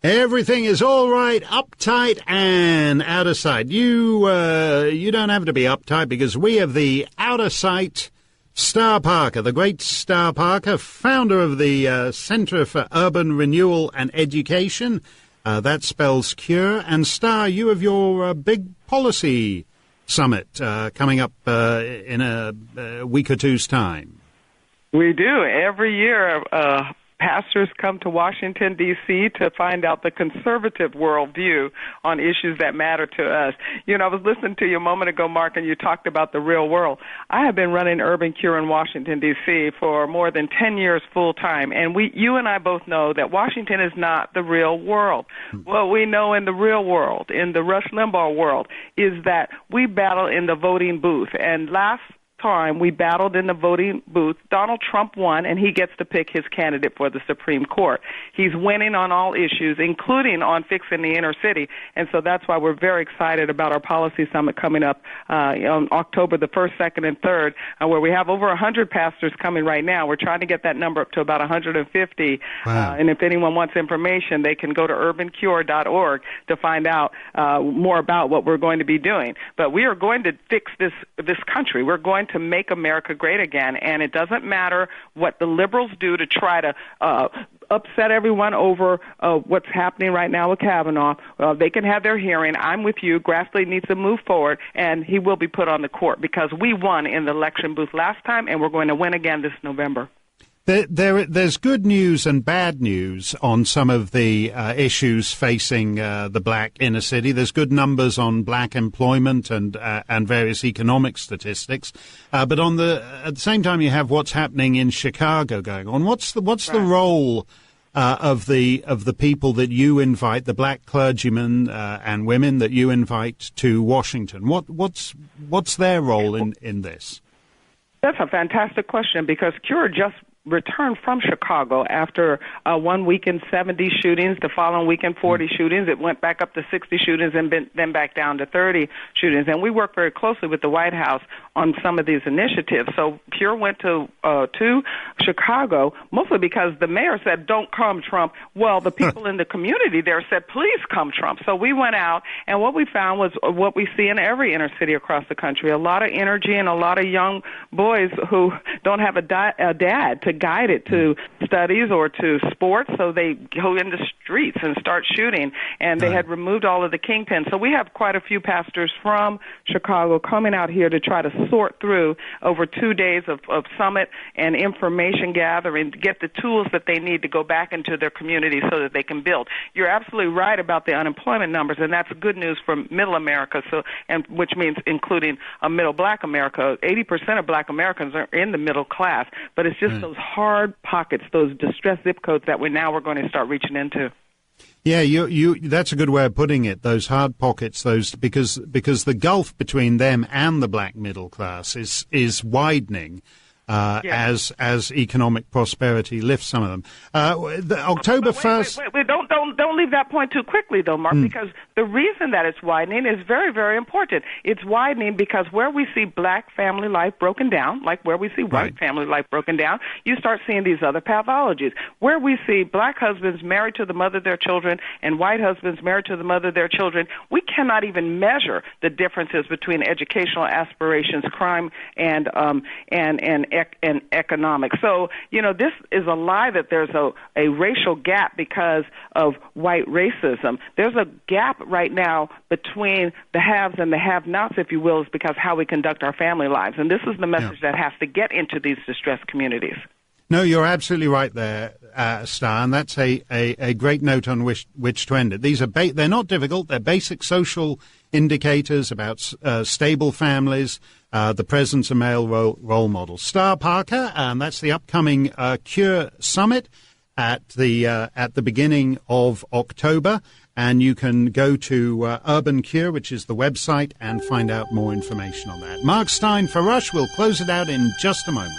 Everything is all right, uptight, and out of sight. You don't have to be uptight because we have the out of sight Star Parker, the great Star Parker, founder of the Centre for Urban Renewal and Education. That spells CURE. And Star, you have your big policy summit coming up in a week or two's time. We do. Every year, pastors come to Washington, D.C. to find out the conservative worldview on issues that matter to us. You know, I was listening to you a moment ago, Mark, and you talked about the real world. I have been running Urban Cure in Washington, D.C. for more than 10 years full time, and you and I both know that Washington is not the real world. What we know in the real world, in the Rush Limbaugh world, is that we battle in the voting booth. And last time we battled in the voting booth, Donald Trump won, and he gets to pick his candidate for the Supreme Court. He's winning on all issues, including on fixing the inner city, and so that's why we're very excited about our policy summit coming up on October the 1st, 2nd, and 3rd, where we have over 100 pastors coming right now. We're trying to get that number up to about 150, wow. And if anyone wants information, they can go to urbancure.org to find out more about what we're going to be doing. But we are going to fix this country. We're going to make America great again, and it doesn't matter what the liberals do to try to upset everyone over what's happening right now with Kavanaugh. They can have their hearing. I'm with you. Grassley needs to move forward, and he will be put on the court because we won in the election booth last time, and we're going to win again this November. There's good news and bad news on some of the issues facing the black inner city. There's good numbers on black employment and various economic statistics, but at the same time you have what's happening in Chicago going on. What's the role of the people that you invite, the black clergymen and women that you invite to Washington? What's their role in this? That's a fantastic question because CURE just returned from Chicago after 1 weekend 70 shootings, the following weekend 40 shootings. It went back up to 60 shootings and then back down to 30 shootings. And we work very closely with the White House on some of these initiatives. So CURE went to Chicago mostly because the mayor said, "Don't come, Trump." Well, the people in the community there said, "Please come, Trump." So we went out, and what we found was what we see in every inner city across the country, a lot of energy and a lot of young boys who don't have a dad to guide it to studies or to sports, so they go in the streets and start shooting, and they had removed all of the kingpins. So we have quite a few pastors from Chicago coming out here to try to sort through over 2 days of summit and information gathering to get the tools that they need to go back into their community so that they can build. You're absolutely right about the unemployment numbers, and that's good news for middle America, and which means including a middle black America. 80% of black Americans are in the middle class, but it's just those hard pockets, those distressed zip codes that we're going to start reaching into. Yeah, you that's a good way of putting it. Those hard pockets, because the gulf between them and the black middle class is widening. As economic prosperity lifts some of them. October 1st... Wait, don't leave that point too quickly, though, Mark, because the reason that it's widening is very, very important. It's widening because where we see black family life broken down, like where we see white family life broken down, you start seeing these other pathologies. Where we see black husbands married to the mother of their children and white husbands married to the mother of their children, we cannot even measure the differences between educational aspirations, crime, and economics. So, this is a lie that there's a racial gap because of white racism. There's a gap right now between the haves and the have-nots, if you will, is because how we conduct our family lives. And this is the message that has to get into these distressed communities. No, you're absolutely right there, Star, and that's a great note on which to end it. These are they're not difficult. They're basic social indicators about stable families, the presence of male role models. Star Parker, and that's the upcoming CURE Summit at the beginning of October, and you can go to Urban Cure, which is the website, and find out more information on that. Mark Steyn for Rush. We'll close it out in just a moment.